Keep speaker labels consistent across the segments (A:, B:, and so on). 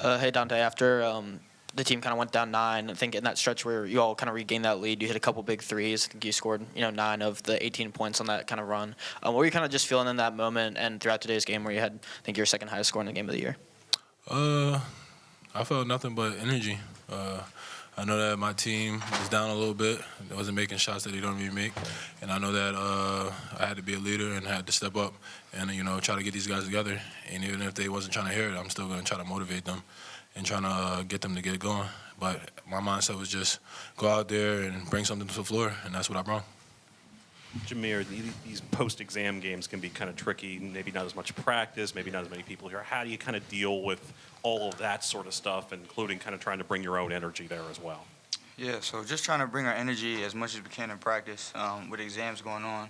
A: Hey Donta, after the team kind of went down 9, I think in that stretch where you all kind of regained that lead, you hit a couple big threes. I think you scored 9 of the 18 points on that kind of run. What were you kind of just feeling in that moment and throughout today's game where you had, I think, your second highest score in the game of the year?
B: I felt nothing but energy. I know that my team was down a little bit. They wasn't making shots that they don't really make, and I know that I had to be a leader and had to step up and try to get these guys together. And even if they wasn't trying to hear it, I'm still going to try to motivate them and trying to get them to get going. But my mindset was just go out there and bring something to the floor, and that's what I brought.
C: Jahmir, these post-exam games can be kind of tricky, maybe not as much practice, maybe not as many people here. How do you kind of deal with all of that sort of stuff, including kind of trying to bring your own energy there as well?
D: Yeah, so just trying to bring our energy as much as we can in practice. With exams going on,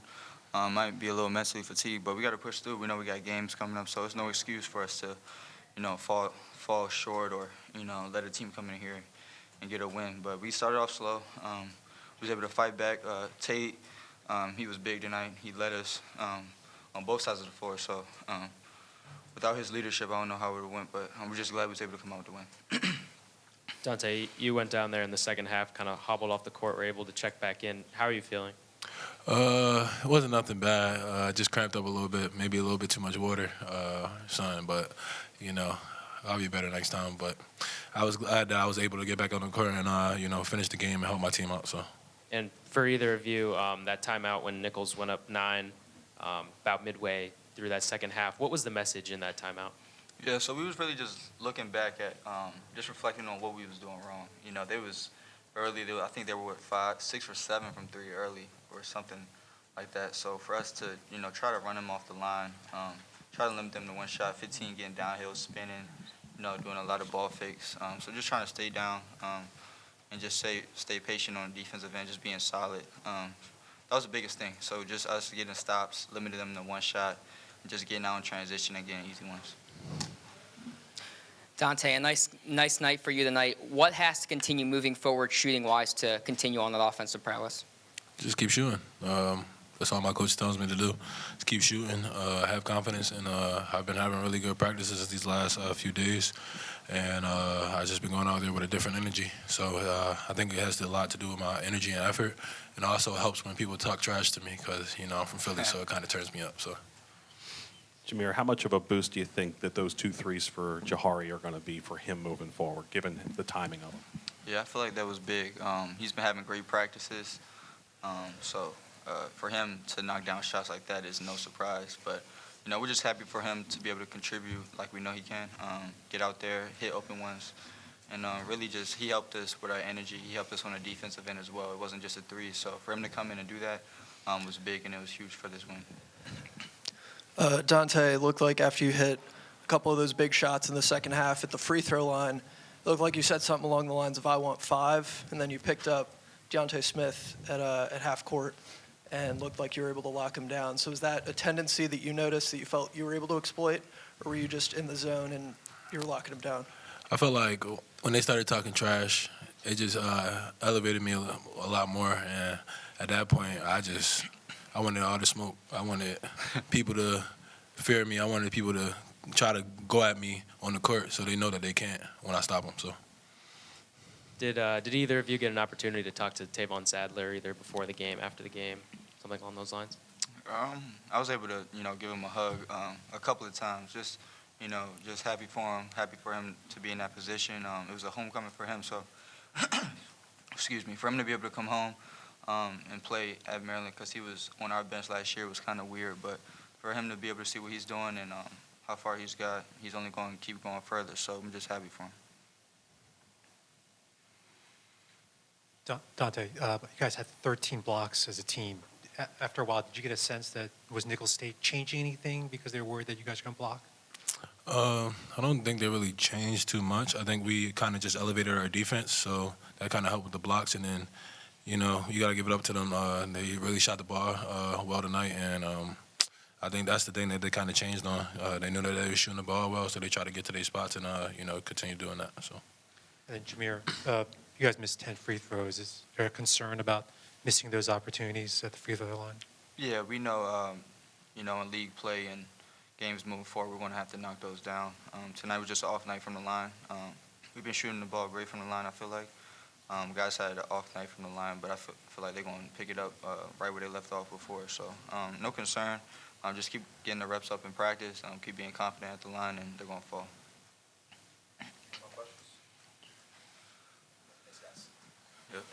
D: might be a little mentally fatigued, but we got to push through. We know we got games coming up, so it's no excuse for us to, fall short or, let a team come in here and get a win. But we started off slow. We was able to fight back. Tate, he was big tonight. He led us on both sides of the floor. So without his leadership, I don't know how it would have went, but we're just glad we was able to come out with the win.
E: Donta, you went down there in the second half, kind of hobbled off the court, were able to check back in. How are you feeling?
B: It wasn't nothing bad. Just cramped up a little bit, maybe a little bit too much water, but I'll be better next time. But I was glad that I was able to get back on the court and finish the game and help my team out. So.
E: And for either of you, that timeout when Nicholls went up 9, about midway through that second half, what was the message in that timeout?
D: Yeah, so we was really just looking back at, just reflecting on what we was doing wrong. They was early. I think they were 5, 6 or 7 from 3 early or something like that. So for us to, try to run them off the line, try to limit them to one shot, 15 getting downhill, spinning, doing a lot of ball fakes. So just trying to stay down and just stay patient on the defensive end, just being solid. That was the biggest thing. So just us getting stops, limiting them to one shot, and just getting out in transition and getting easy ones.
F: Donta, a nice night for you tonight. What has to continue moving forward shooting-wise to continue on that offensive prowess?
B: Just keep shooting. That's all my coach tells me to do. Just keep shooting, have confidence, and I've been having really good practices these last few days, and I've just been going out there with a different energy. So I think it has a lot to do with my energy and effort, and also helps when people talk trash to me because, I'm from Philly, so it kind of turns me up. So.
C: Jahmir, how much of a boost do you think that those 2 threes for Jahari are going to be for him moving forward, given the timing of them?
D: Yeah, I feel like that was big. He's been having great practices, so for him to knock down shots like that is no surprise. But, we're just happy for him to be able to contribute like we know he can, get out there, hit open ones, and really just he helped us with our energy. He helped us on the defensive end as well. It wasn't just a 3. So for him to come in and do that was big, and it was huge for this win.
G: Donta, it looked like after you hit a couple of those big shots in the second half at the free throw line, it looked like you said something along the lines of "I want 5," and then you picked up Deontay Smith at half court and looked like you were able to lock him down. So is that a tendency that you noticed that you felt you were able to exploit, or were you just in the zone and you were locking him down?
B: I felt like when they started talking trash, it just elevated me a lot more, and at that point, I wanted all the smoke. I wanted people to fear me. I wanted people to try to go at me on the court so they know that they can't when I stop them. So.
E: Did either of you get an opportunity to talk to Tavon Sadler either before the game, after the game, something along those lines?
D: I was able to, give him a hug a couple of times. Just happy for him to be in that position. It was a homecoming for him, so excuse me, for him to be able to come home and play at Maryland, because he was on our bench last year, was kind of weird. But for him to be able to see what he's doing and how far he's got, he's only going to keep going further. So I'm just happy for him.
H: Donta, you guys had 13 blocks as a team. After a while, did you get a sense that was Nicholls State changing anything because they were worried that you guys were going to block?
B: I don't think they really changed too much. I think we kind of just elevated our defense, so that kind of helped with the blocks. And then, you got to give it up to them. They really shot the ball well tonight, and I think that's the thing that they kind of changed on. They knew that they were shooting the ball well, so they tried to get to their spots and, continue doing that. So. And
H: then, Jahmir, you guys missed 10 free throws. Is there a concern about missing those opportunities at the free throw line?
D: Yeah, we know, in league play and games moving forward, we're going to have to knock those down. Tonight was just an off night from the line. We've been shooting the ball great from the line, I feel like. Guys had an off night from the line, but I feel like they're going to pick it up right where they left off before. So no concern. Just keep getting the reps up in practice, keep being confident at the line, and they're going to fall.
I: More questions? Thanks, guys.
D: Yep.